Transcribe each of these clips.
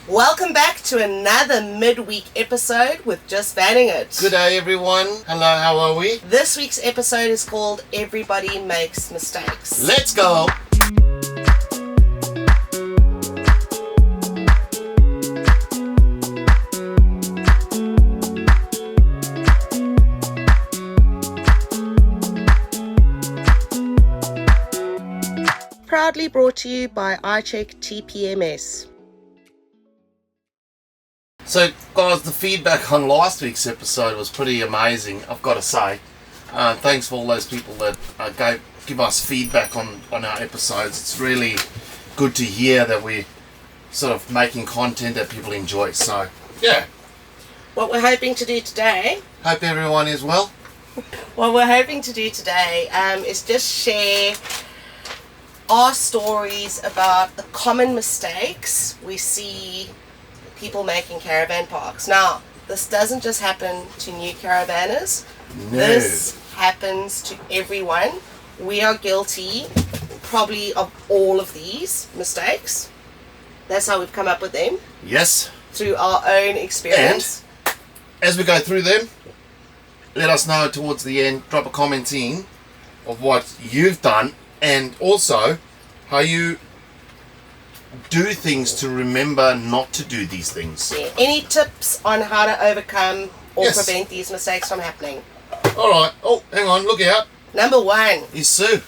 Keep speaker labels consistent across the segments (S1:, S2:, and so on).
S1: Welcome back to another midweek episode with Just Vanning It.
S2: Good day, everyone. Hello, how are we?
S1: This week's episode is called Everybody Makes Mistakes.
S2: Let's go.
S1: Proudly brought to you by Icheck TPMS.
S2: So, guys, the feedback on last week's episode was pretty amazing, I've got to say. Thanks for all those people that give us feedback on our episodes. It's really good to hear that we're sort of making content that people enjoy. So, yeah.
S1: What we're hoping to do today...
S2: Hope everyone is well.
S1: What we're hoping to do today is just share our stories about the common mistakes we see people making caravan parks. Now, this doesn't just happen to new caravanners.
S2: No.
S1: This happens to everyone. We are guilty probably of all of these mistakes. That's how we've come up with them.
S2: Yes.
S1: Through our own experience.
S2: And as we go through them, let us know towards the end, drop a comment in of what you've done and also how you do things to remember not to do these things.
S1: Yeah. Any tips on how to overcome or
S2: Yes.
S1: prevent these mistakes from happening?
S2: Alright, oh, hang on, look out.
S1: Number one.
S2: Is Sue.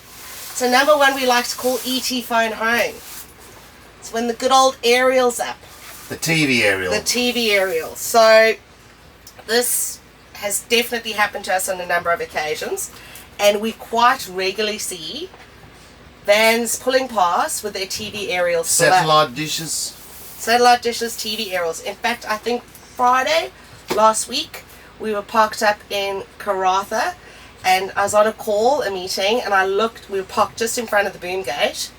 S1: So number one we like to call ET phone home. It's when the good old aerial's up.
S2: The TV aerial.
S1: The TV aerial. So this has definitely happened to us on a number of occasions, and we quite regularly see vans pulling past with their TV aerials still up.
S2: Satellite dishes.
S1: Satellite dishes, TV aerials. In fact, I think Friday last week we were parked up in Caravan, and I was on a meeting, and we were parked just in front of the boom gate,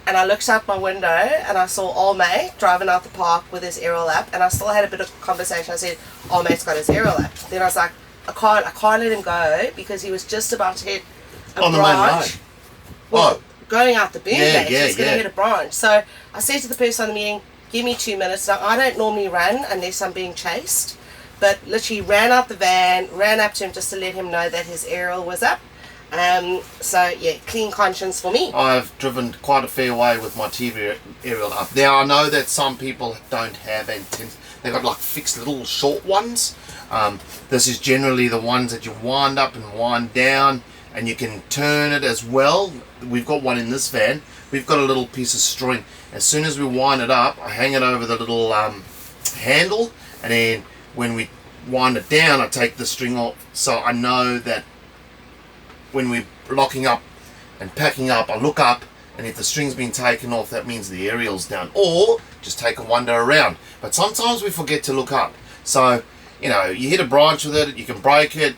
S1: and I looked out my window and I saw old mate driving out the park with his aerial up, and I still had a bit of conversation. I said, old mate's got his aerial up. Then I was like, I can't let him go because he was just about to hit a
S2: On the main
S1: branch.
S2: road.
S1: Well, going out the boom
S2: Yeah,
S1: gate,
S2: yeah,
S1: he's going to
S2: yeah.
S1: hit a branch. So I said to the person on the meeting, give me 2 minutes. Now, I don't normally run unless I'm being chased, but literally ran out the van, ran up to him just to let him know that his aerial was up. So yeah, clean conscience for me.
S2: I've driven quite a fair way with my TV aerial up. Now, I know that some people don't have antennas. They've got like fixed little short ones. This is generally the ones that you wind up and wind down, and you can turn it as well. We've got one in this van. We've got a little piece of string. As soon as we wind it up, I hang it over the little handle, and then when we wind it down, I take the string off, so I know that when we're locking up and packing up, I look up, and if the string's been taken off, that means the aerial's down. Or just take a wander around. But sometimes we forget to look up. So, you know, you hit a branch with it, you can break it.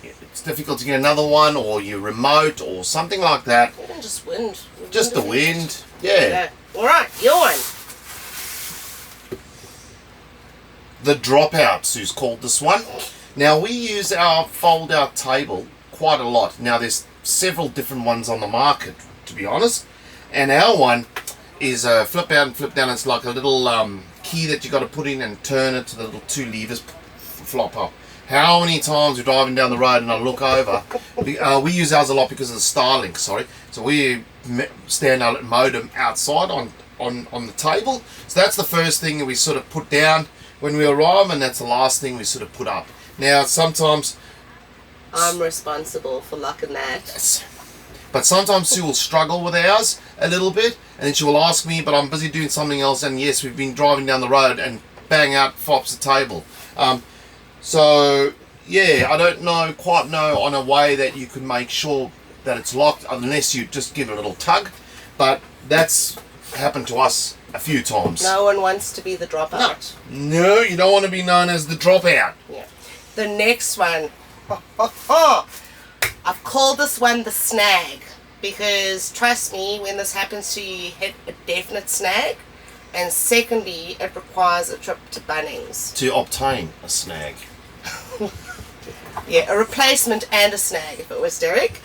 S2: It's difficult to get another one, or you remote, or something like that.
S1: Even just wind.
S2: Just the wind. Yeah.
S1: Alright, your one.
S2: The dropout, Sue's called this one. Now, we use our fold-out table quite a lot. Now, there's several different ones on the market, to be honest. And our one is a flip out and flip down. It's like a little key that you got to put in and turn it to the little 2 levers, flop up. How many times we're driving down the road and I look over, we use ours a lot because of the Starlink, sorry. So we stand our modem outside on the table. So that's the first thing that we sort of put down when we arrive, and that's the last thing we sort of put up. Now, sometimes
S1: I'm responsible for locking that.
S2: yes, but sometimes Sue will struggle with ours a little bit, and then she will ask me, but I'm busy doing something else, and yes, we've been driving down the road, and bang, out flops the table. So, yeah, I don't quite know on a way that you can make sure that it's locked, unless you just give it a little tug, but that's happened to us a few times.
S1: No one wants to be the dropout.
S2: No, you don't want to be known as the dropout.
S1: Yeah. The next one. I've called this one the snag, because trust me, when this happens to you, you hit a definite snag, and secondly, it requires a trip to Bunnings.
S2: To obtain a snag.
S1: Yeah, a replacement and a snag if it was Derek.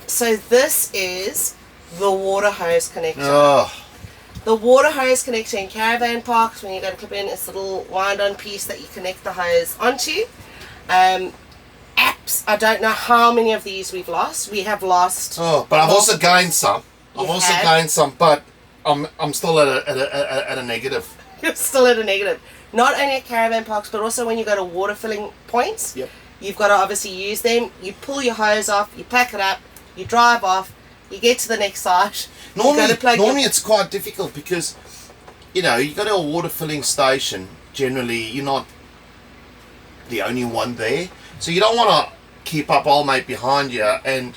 S1: So this is the water hose connector.
S2: Oh,
S1: The water hose connector in caravan parks, when you're going to clip in, it's a little wind-on piece that you connect the hose onto. Apps, I don't know how many of these we've lost. We have lost.
S2: Oh, but I've also gained some. But I'm still at a negative.
S1: You're still at a negative. Not only at caravan parks, but also when you go to water filling points.
S2: Yep.
S1: You've got to obviously use them. You pull your hose off, you pack it up, you drive off, you get to the next site.
S2: Normally it's quite difficult because, you go to a water filling station, generally you're not the only one there. So you don't want to keep up old mate behind you, and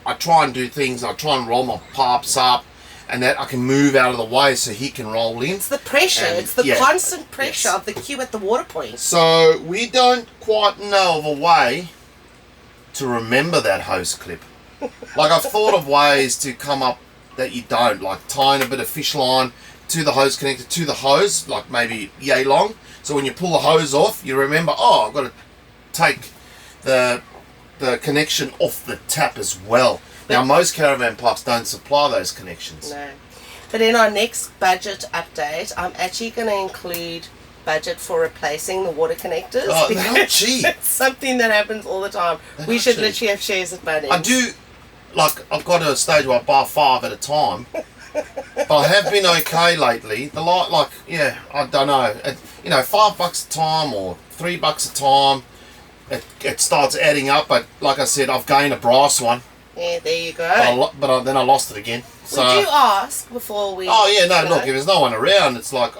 S2: I try and do things, I try and roll my pipes up, and that I can move out of the way so he can roll in.
S1: It's the pressure, it's the constant pressure of the queue at the water point.
S2: So we don't quite know of a way to remember that hose clip. Like I've thought of ways to come up that you don't, like tying a bit of fish line to the hose connector to the hose, like maybe yay long. So when you pull the hose off, you remember, oh, I've got to take the connection off the tap as well. Now most caravan parks don't supply those connections.
S1: No. But in our next budget update, I'm actually going to include budget for replacing the water connectors.
S2: Oh, they're not cheap.
S1: It's something that happens all the time. We should literally have shares of money.
S2: I do, I've got to a stage where I buy 5 at a time. But I have been okay lately. The I don't know. $5 a time or $3 a time. It starts adding up. But like I said, I've gained a brass one.
S1: Yeah, there you go.
S2: But then I lost it again. So,
S1: would you ask before we...
S2: Oh, yeah, no, look, if there's no one around, it's like,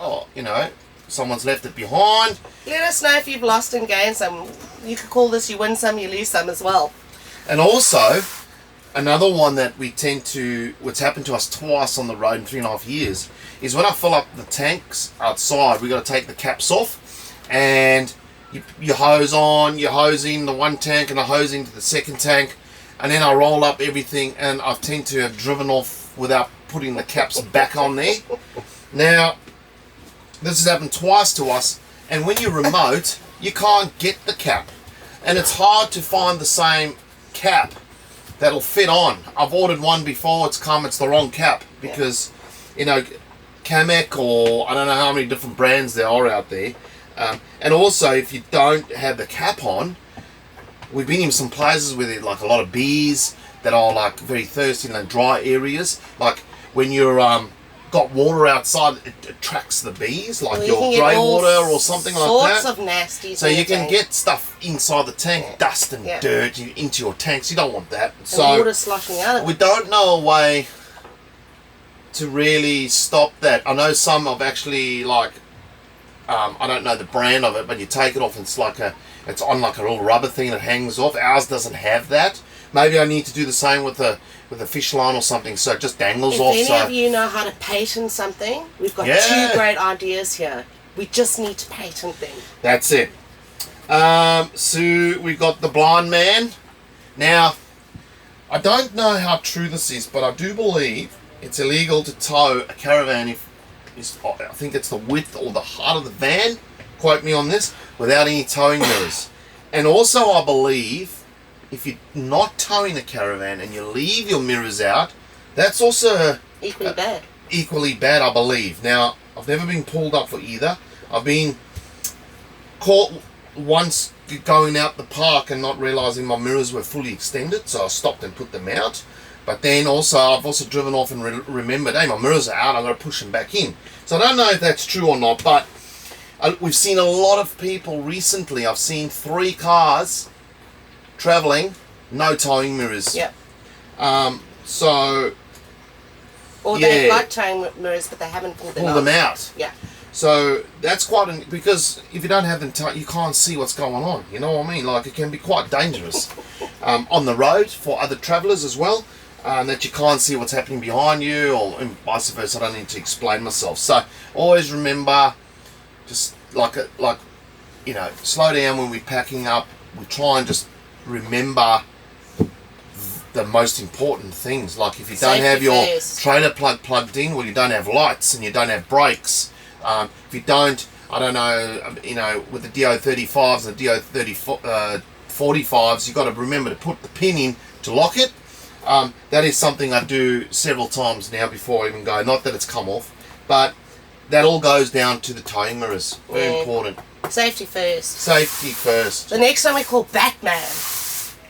S2: someone's left it behind.
S1: Let us know if you've lost and gained some. You could call this you win some, you lose some as well.
S2: And also, another one that what's happened to us twice on the road in 3.5 years, is when I fill up the tanks outside, we got to take the caps off, and you hose on, you hose in the one tank, and I hose into the second tank, and then I roll up everything, and I tend to have driven off without putting the caps back on there. Now, this has happened twice to us, and when you're remote, you can't get the cap, and it's hard to find the same cap that'll fit on. I've ordered one before, it's the wrong cap, because Kamek, or I don't know how many different brands there are out there, and also if you don't have the cap on, we've been in some places where there's like a lot of bees that are like very thirsty in the dry areas. Like when you're got water outside, it attracts the bees, like your grey water or something like that.
S1: Sorts of nasties.
S2: So you can get stuff inside the tank, dust and dirt into your tanks. You don't want that.
S1: And water sloshing out of it.
S2: We don't know a way to really stop that. I know some have actually I don't know the brand of it, but you take it off and it's on like a little rubber thing that hangs off. Ours doesn't have that. Maybe I need to do the same with a fish line or something, so it just dangles off.
S1: If any of you know how to patent something, we've got 2 great ideas here. We just need to patent them.
S2: That's it. So we've got the blind man. Now, I don't know how true this is, but I do believe it's illegal to tow a caravan I think it's the width or the height of the van, quote me on this, without any towing mirrors. And also I believe if you're not towing a caravan and you leave your mirrors out, that's also equally bad, I believe. Now, I've never been pulled up for either. I've been caught once going out the park and not realising my mirrors were fully extended, so I stopped and put them out. But then also, I've also driven off and remembered, hey, my mirrors are out, I've got to push them back in. So I don't know if that's true or not, but we've seen a lot of people recently. I've seen 3 cars travelling, no towing mirrors.
S1: Yep.
S2: So...
S1: Or they've got towing mirrors, but they haven't pulled them
S2: out.
S1: Yeah.
S2: So that's quite because if you don't have them towed, you can't see what's going on. You know what I mean? Like, it can be quite dangerous on the road for other travellers as well. That you can't see what's happening behind you, or vice versa. I don't need to explain myself. So always remember, just slow down when we're packing up. We try and just remember the most important things. Like if you don't have your trailer plug plugged in, well, you don't have lights and you don't have brakes. If you don't, I don't know, with the DO35s and the DO45s, you've got to remember to put the pin in to lock it. That is something I do several times now before I even go. Not that it's come off, But that all goes down to the towing mirrors. Very important.
S1: Safety first.
S2: Safety first.
S1: The next one we call Batman.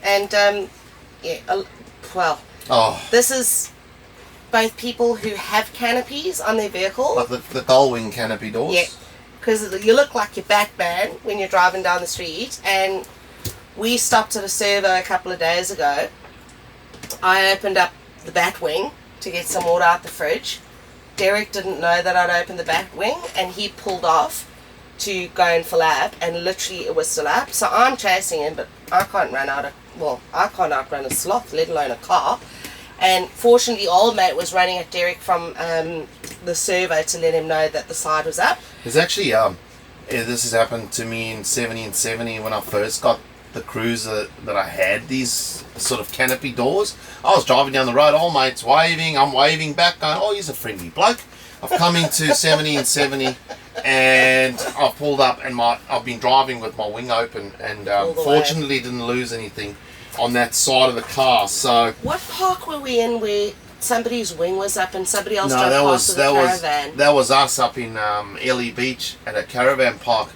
S1: And, this is both people who have canopies on their vehicle.
S2: Like the gull-wing canopy doors?
S1: Yeah, because you look like you're Batman when you're driving down the street. And we stopped at a servo a couple of days ago. I opened up the Batwing to get some water out the fridge. Derek didn't know that I'd opened the Batwing, and he pulled off to go in for lap, and literally it was still up. So I'm chasing him, but I can't outrun a sloth, let alone a car. And fortunately, old mate was running at Derek from the servo to let him know that the side was up.
S2: There's actually this has happened to me in 70 and 70 when I first got the Cruiser, that I had these sort of canopy doors. I was driving down the road, old mate's waving, I'm waving back, going, oh, he's a friendly bloke. I've come into 70 and 70, and I've pulled up, and I've been driving with my wing open, and fortunately didn't lose anything on that side of the car. So
S1: what park were we in where somebody's wing was up and somebody else drove past with a Caravan?
S2: That was us up in Ellie Beach at a Caravan park,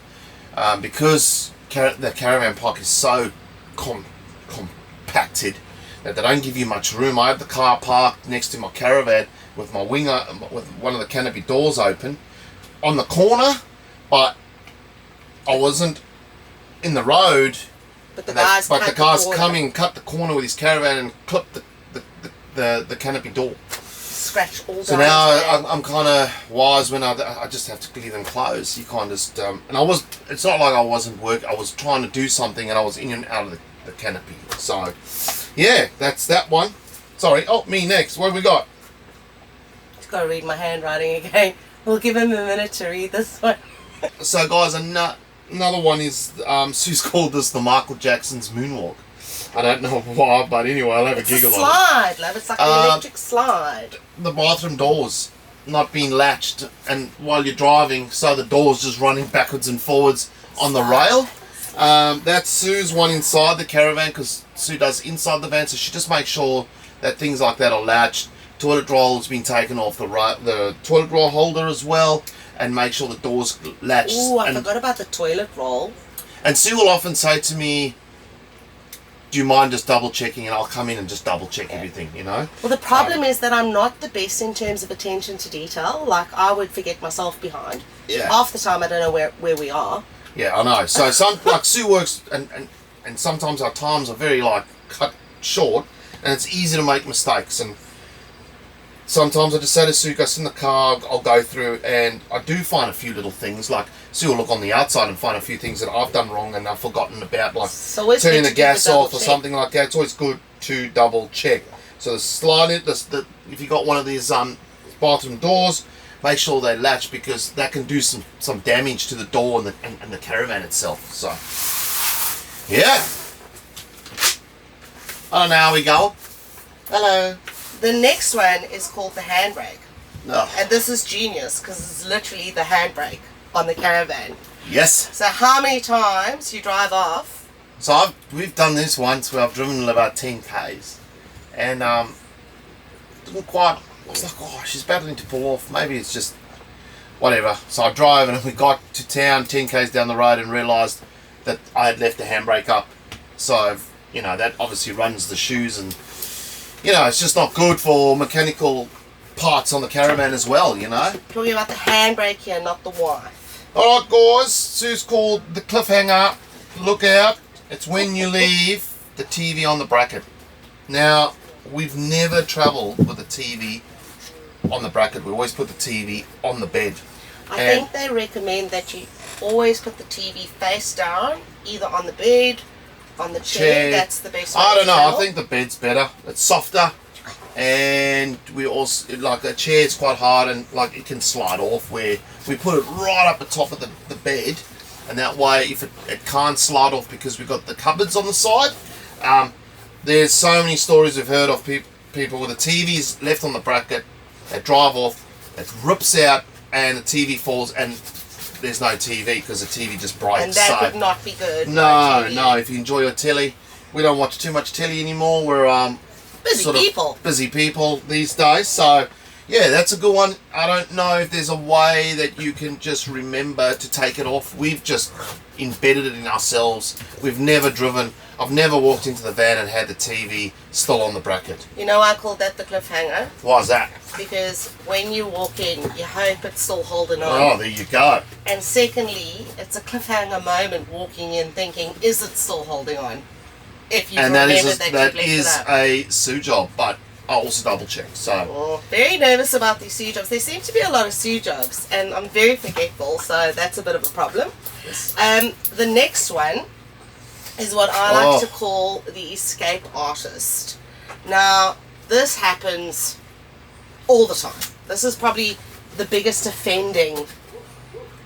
S2: because the Caravan park is so compacted that they don't give you much room. I had the car parked next to my Caravan with my wing, with one of the canopy doors open on the corner, but I wasn't in the road.
S1: But the guy's
S2: come in, cut the corner with his Caravan and clipped the canopy door.
S1: Scratch all.
S2: So now I'm kind of wise when I just have to leave them closed. You can't just and it's not like I wasn't working. I was trying to do something and I was in and out of the canopy. So yeah, that's that one. Sorry. Oh, me next. What have we got?
S1: Just got to read my handwriting again. We'll give him a minute to read this one.
S2: So guys, another one is Sue's called this the Michael Jackson's moonwalk. I don't know why, but anyway, I'll have a giggle on it.
S1: It's a slide, love. It's like an electric slide.
S2: The bathroom doors not being latched, and while you're driving, so the door's just running backwards and forwards on the rail. That's Sue's one inside the Caravan, because Sue does inside the van, so she just makes sure that things like that are latched. Toilet roll's been taken off the toilet roll holder as well, and make sure the door's latched.
S1: Ooh, I forgot about the toilet roll.
S2: And Sue will often say to me, do you mind just double checking? And I'll come in and just double check everything, you know?
S1: Well, the problem is that I'm not the best in terms of attention to detail. Like, I would forget myself behind.
S2: Yeah.
S1: Half the time I don't know where we are.
S2: Yeah, I know. So like Sue works, and sometimes our times are very like cut short, and it's easy to make mistakes. And sometimes I just say to Sue, go sit in the car, I'll go through, and I do find a few little things. Like Sue will look on the outside and find a few things that I've done wrong and I've forgotten about, like turning the gas off or something like that. It's always good to double check. So the slide it, if you got one of these bathroom doors, make sure they latch, because that can do some damage to the door and the Caravan itself. So yeah, I don't know how we go. Hello.
S1: The next one is called the handbrake.
S2: Oh.
S1: And this is genius, because it's literally the handbrake on the Caravan.
S2: Yes.
S1: So how many times you drive off?
S2: So we've done this once where I've driven about 10 k's, and didn't quite. I was like, oh, she's battling to pull off. Maybe it's just whatever. So I drive, and we got to town 10 k's down the road and realised that I had left the handbrake up. So you know that obviously runs the shoes, and you know it's just not good for mechanical parts on the Caravan as well. You know.
S1: Talking about the handbrake here, not the wife.
S2: Alright guys, Sue's called the cliffhanger. Look out, it's when you leave the TV on the bracket. Now, we've never travelled with a TV on the bracket. We always put the TV on the bed.
S1: I think they recommend that you always put the TV face down, either on the bed, on the chair. That's the best way.
S2: I don't
S1: to
S2: know,
S1: travel.
S2: I think the bed's better. It's softer. And we also, like a chair's quite hard, and like it can slide off, where we put it right up the top of the bed, and that way if it can't slide off, because we've got the cupboards on the side. There's so many stories we've heard of people with the TVs left on the bracket, they drive off, it rips out, and the TV falls, and there's no TV because the TV just breaks.
S1: And that would not be good.
S2: No, if you enjoy your telly, we don't watch too much telly anymore. We're
S1: busy people
S2: these days. So Yeah, that's a good one. I don't know if there's a way that you can just remember to take it off. We've just embedded it in ourselves. I've never walked into the van and had the TV still on the bracket.
S1: You know, I call that the cliffhanger.
S2: Why is that?
S1: Because when you walk in, you hope it's still holding on.
S2: Oh, there you go.
S1: And secondly, it's a cliffhanger moment walking in thinking, is it still holding on? If you remember that
S2: is a Sue job, but I'll also double check. So
S1: very nervous about these Sue jobs. There seem to be a lot of Sue jobs, and I'm very forgetful, so that's a bit of a problem.
S2: Yes.
S1: The next one is what I like to call the escape artist. Now, this happens all the time. This is probably the biggest offending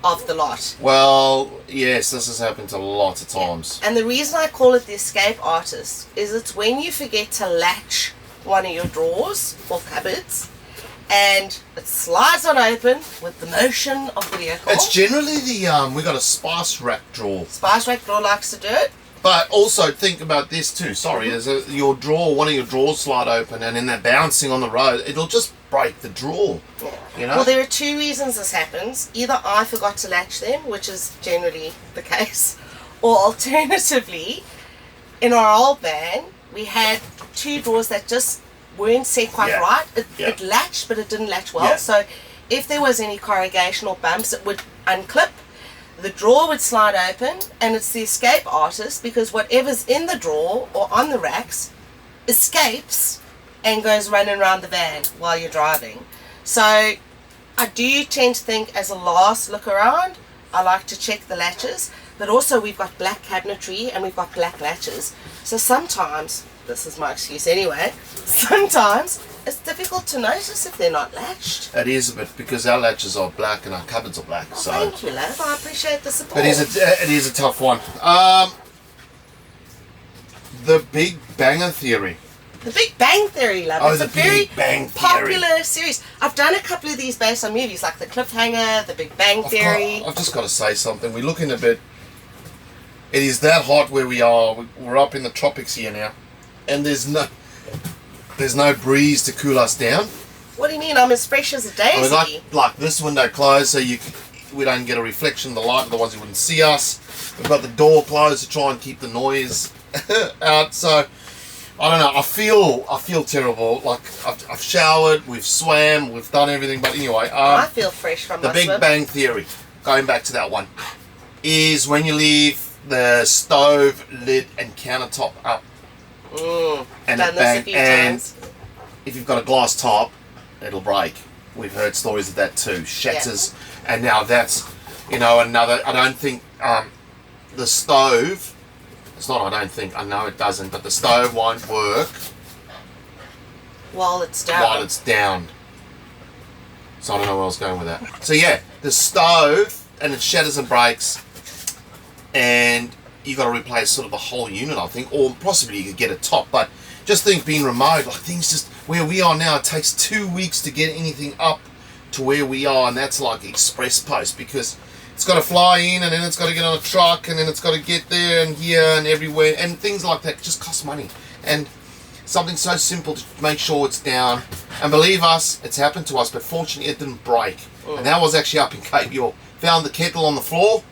S1: of the lot.
S2: Well, yes, this has happened a lot of times.
S1: And the reason I call it the escape artist is it's when you forget to latch one of your drawers or cupboards and it slides on open with the motion of the vehicle.
S2: It's generally the we got a spice rack drawer.
S1: Spice rack drawer likes to do it.
S2: But also think about this too. Sorry, as your drawer, one of your drawers slide open, and in that bouncing on the road, it'll just break the drawer. You know.
S1: Well, there are two reasons this happens. Either I forgot to latch them, which is generally the case, or alternatively, in our old van, we had two drawers that just weren't set quite right. It latched, but it didn't latch well.
S2: Yeah.
S1: So if there was any corrugation or bumps, it would unclip. The drawer would slide open, and it's the escape artist because whatever's in the drawer or on the racks escapes and goes running around the van while you're driving. So I do tend to think, as a last look around, I like to check the latches, but also we've got black cabinetry and we've got black latches. So sometimes, this is my excuse anyway, sometimes it's difficult to notice if they're not latched.
S2: It is a bit, because our latches are black and our cupboards are black.
S1: Oh,
S2: so
S1: thank you, love. I appreciate the support.
S2: it is a tough one. The Big Banger Theory.
S1: The Big Bang Theory, love.
S2: Oh,
S1: It's
S2: the
S1: a very
S2: Big Bang
S1: popular series. I've done a couple of these based on movies, like The Cliffhanger, The Big Bang Theory.
S2: I've just got to say something. We're looking a bit. It is that hot where we are. We're up in the tropics here now, and there's no breeze to cool us down.
S1: What do you mean? I'm as fresh as a daisy.
S2: I mean, like this window closed, so we don't get a reflection of the light. Otherwise, you wouldn't see us. We've got the door closed to try and keep the noise out. So I don't know. I feel terrible. Like I've showered, we've swam, we've done everything. But anyway,
S1: I feel fresh from
S2: the Big Bang Theory. Going back to that one, is when you leave the stove lid and countertop up. And
S1: done this a few times.
S2: If you've got a glass top, it'll break. We've heard stories of that too. Shatters. And now that's, another. I don't think the stove. It's not. I don't think. I know it doesn't. But the stove won't work
S1: while it's down.
S2: So I don't know where I was going with that. So yeah, the stove, and it shatters and breaks, and you got to replace sort of the whole unit, I think, or possibly you could get a top. But just think, being remote, like things just where we are now, it takes 2 weeks to get anything up to where we are, and that's like express post, because it's got to fly in, and then it's got to get on a truck, and then it's got to get there and here and everywhere, and things like that just cost money. And something so simple to make sure it's down, and believe us, it's happened to us, but fortunately it didn't break. And that was actually up in Cape York. Found the kettle on the floor.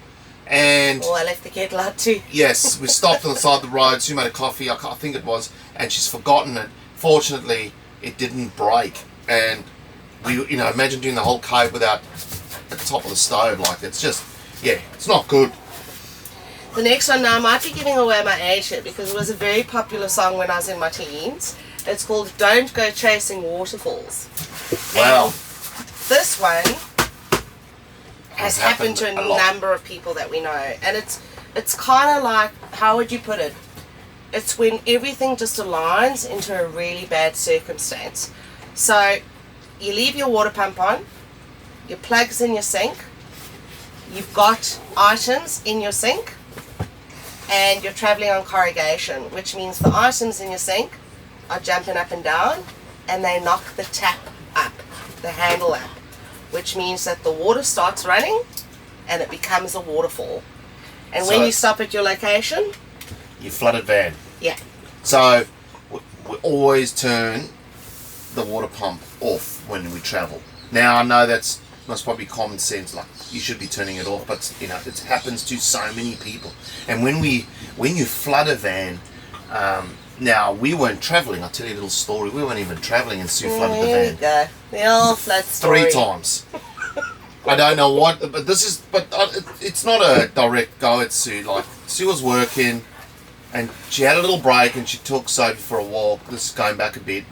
S2: And
S1: I left the kettle out too.
S2: Yes, we stopped on the side of the road. Sue made a coffee, I think it was, and she's forgotten it. Fortunately, it didn't break, and we, imagine doing the whole Cape without the top of the stove. Like, it's just, it's not good.
S1: The next one now, I might be giving away my age here because it was a very popular song when I was in my teens. It's called "Don't Go Chasing Waterfalls."
S2: Wow.
S1: And this one has happened to a number of people that we know, and it's kind of like, how would you put it? It's when everything just aligns into a really bad circumstance. So you leave your water pump on, your plug's in your sink, you've got items in your sink, and you're traveling on corrugation, which means the items in your sink are jumping up and down, and they knock the tap up, the handle up, which means that the water starts running and it becomes a waterfall. And when you stop at your location,
S2: you flooded van.
S1: Yeah.
S2: So we always turn the water pump off when we travel. Now I know that's must probably common sense, like you should be turning it off, but you know it happens to so many people. And when you flood a van, now we weren't travelling. I'll tell you a little story. We weren't even travelling, and Sue flooded the van.
S1: There you go. The old flood story.
S2: 3 times. I don't know what, but it's not a direct go at Sue. Like Sue was working, and she had a little break, and she took Sophie for a walk. This is going back a bit,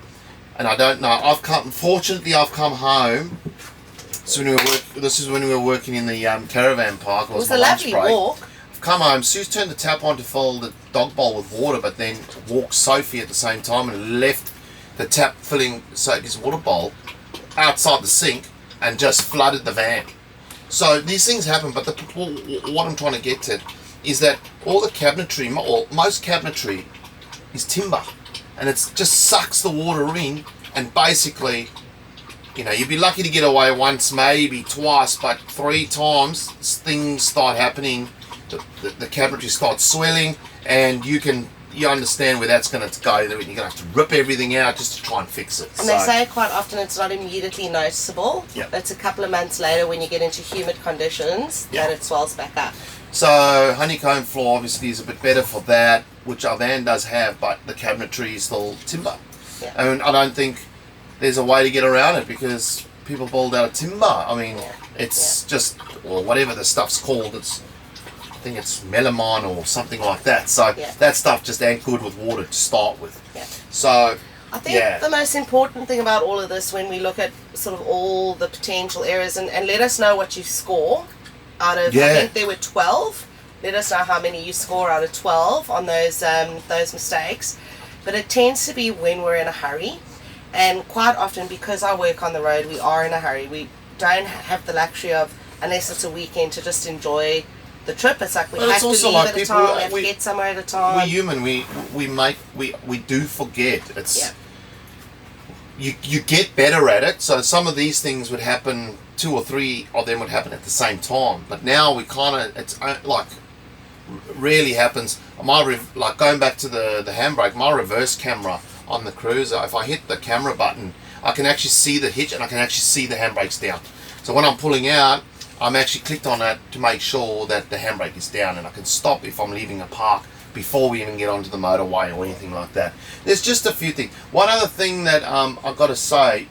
S2: and I don't know. Fortunately, I've come home. So this is when we were working in the caravan park. It was
S1: a lovely walk.
S2: I've come home. Sue's turned the tap on to fill the dog bowl with water, but then walked Sophie at the same time and left the tap filling Sophie's water bowl outside the sink and just flooded the van. So these things happen, but what I'm trying to get to is that all the cabinetry, or most cabinetry, is timber, and it just sucks the water in, and basically, you know, you'd be lucky to get away once, maybe twice, but 3 times things start happening. The cabinetry starts swelling, and you understand where that's going to go. You're going to have to rip everything out just to try and fix it.
S1: And they say quite often it's not immediately noticeable.
S2: Yep.
S1: It's a couple of months later when you get into humid conditions that it swells back up.
S2: So honeycomb floor obviously is a bit better for that, which our van does have, but the cabinetry is still timber.
S1: Yeah.
S2: And I don't think there's a way to get around it because people build out of timber. I mean, it's just, or whatever the stuff's called, I think it's melamine or something like that. So that stuff just ain't good with water to start with.
S1: Yeah.
S2: So
S1: I think the most important thing about all of this, when we look at sort of all the potential areas, and let us know what you score out of, I think there were 12. Let us know how many you score out of 12 on those mistakes. But it tends to be when we're in a hurry. And quite often, because I work on the road, we are in a hurry. We don't have the luxury of, unless it's a weekend, to just enjoy the trip. It's like we have to leave at a time, we have to get somewhere at a time.
S2: We're human. We do forget. It's you get better at it. So some of these things would happen, 2 or 3 of them would happen at the same time. But now we it's like rarely happens. Like going back to the handbrake, my reverse camera on the cruiser, if I hit the camera button, I can actually see the hitch and I can actually see the handbrake's down. So when I'm pulling out, I'm actually clicked on that to make sure that the handbrake is down, and I can stop if I'm leaving a park before we even get onto the motorway or anything like that. There's just a few things. One other thing that I've got to say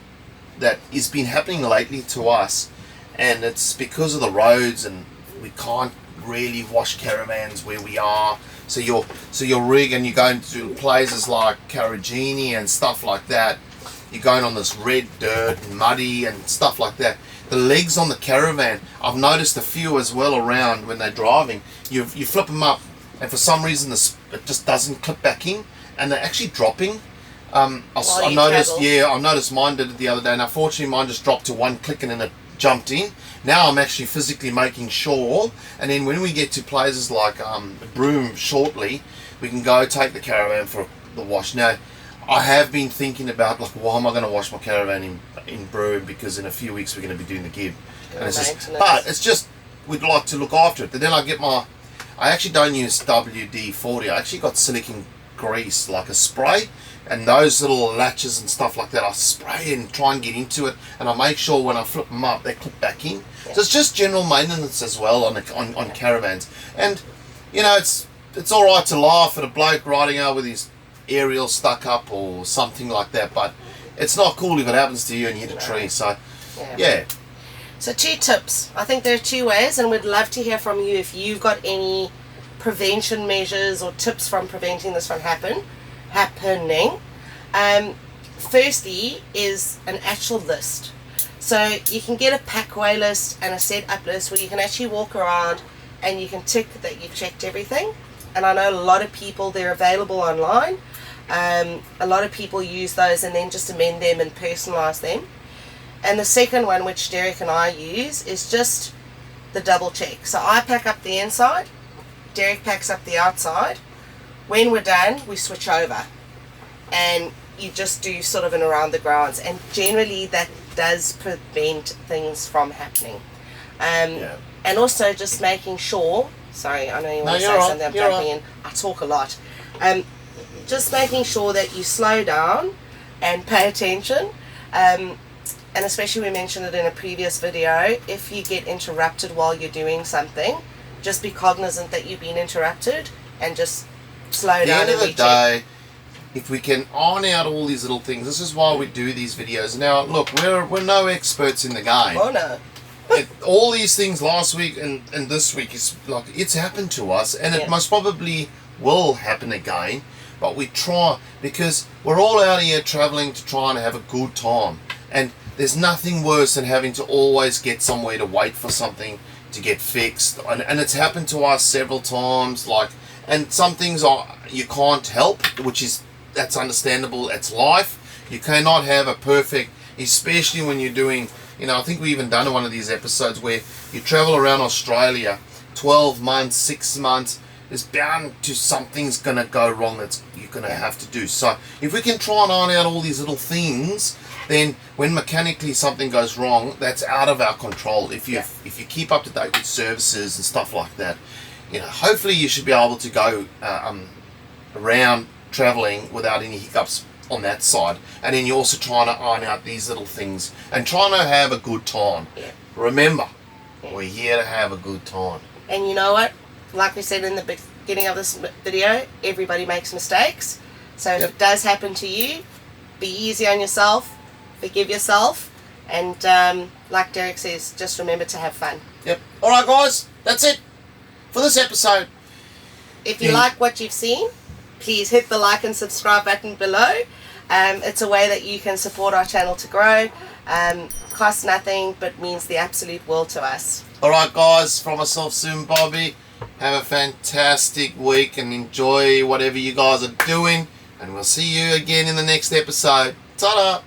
S2: that has been happening lately to us, and it's because of the roads, and we can't really wash caravans where we are. So your rig, and you're going to places like Caravanning and stuff like that. You're going on this red dirt and muddy and stuff like that. The legs on the caravan, I've noticed a few as well around when they're driving. You flip them up, and for some reason it just doesn't clip back in, and they're actually dropping. I noticed mine did it the other day, and unfortunately mine just dropped to 1 click and then it jumped in. Now I'm actually physically making sure, and then when we get to places like Broome shortly, we can go take the caravan for the wash. Now, I have been thinking about, like, why am I going to wash my caravan in Broome, because in a few weeks we're going to be doing the gib. And it's just, we'd like to look after it. But then I actually don't use WD-40. I actually got silicone grease, like a spray, and those little latches and stuff like that, I spray and try and get into it, and I make sure when I flip them up they clip back in. So it's just general maintenance as well on caravans. And you know, it's all right to laugh at a bloke riding out with his aerial stuck up or something like that, but it's not cool if it happens to you and you hit a tree. So so 2 tips. I think there are 2 ways, and we'd love to hear from you if you've got any prevention measures or tips from preventing this from happening. Firstly is an actual list. So you can get a packaway list and a setup list where you can actually walk around and you can tick that you've checked everything. And I know a lot of people, they're available online. A lot of people use those and then just amend them and personalize them. And the second one, which Derek and I use, is just the double check. So I pack up the inside, Derek packs up the outside. When we're done, we switch over, and you just do sort of an around the grounds, and generally that does prevent things from happening. And also just making sure, sorry, I know you want to say something, I'm jumping in, I talk a lot. Just making sure that you slow down and pay attention,
S1: And especially we mentioned it in a previous video, if you get interrupted while you're doing something, just be cognizant that you've been interrupted and just slow
S2: At the
S1: down
S2: end of
S1: and
S2: the
S1: recheck.
S2: day, if we can iron out all these little things, this is why we do these videos. Now, look, we're no experts in the game.
S1: Oh no.
S2: All these things last week and this week is like, it's happened to us, and it
S1: Yeah.
S2: most probably will happen again. But we try, because we're all out here traveling to try and have a good time, and there's nothing worse than having to always get somewhere to wait for something to get fixed. And it's happened to us several times. Like, and some things are you can't help, that's understandable. It's life. You cannot have a perfect, especially when you're doing. I think we even done one of these episodes where you travel around Australia, 12 months, 6 months. There's bound to something's gonna go wrong that you're gonna have to do. So if we can try and iron out all these little things, then when mechanically something goes wrong, that's out of our control. If you keep up to date with services and stuff like that, hopefully you should be able to go around traveling without any hiccups on that side. And then you're also trying to iron out these little things and trying to have a good time.
S1: Yeah.
S2: Remember, we're here to have a good time.
S1: And you know what? Like we said in the beginning of this video, everybody makes mistakes. So if it does happen to you, be easy on yourself, forgive yourself, and like Derek says, just remember to have fun.
S2: Yep. Alright guys, that's it for this episode.
S1: If you like what you've seen, please hit the like and subscribe button below. It's a way that you can support our channel to grow. Costs nothing, but means the absolute world to us.
S2: Alright guys, from myself soon Bobby, have a fantastic week and enjoy whatever you guys are doing, and we'll see you again in the next episode. Ta-da!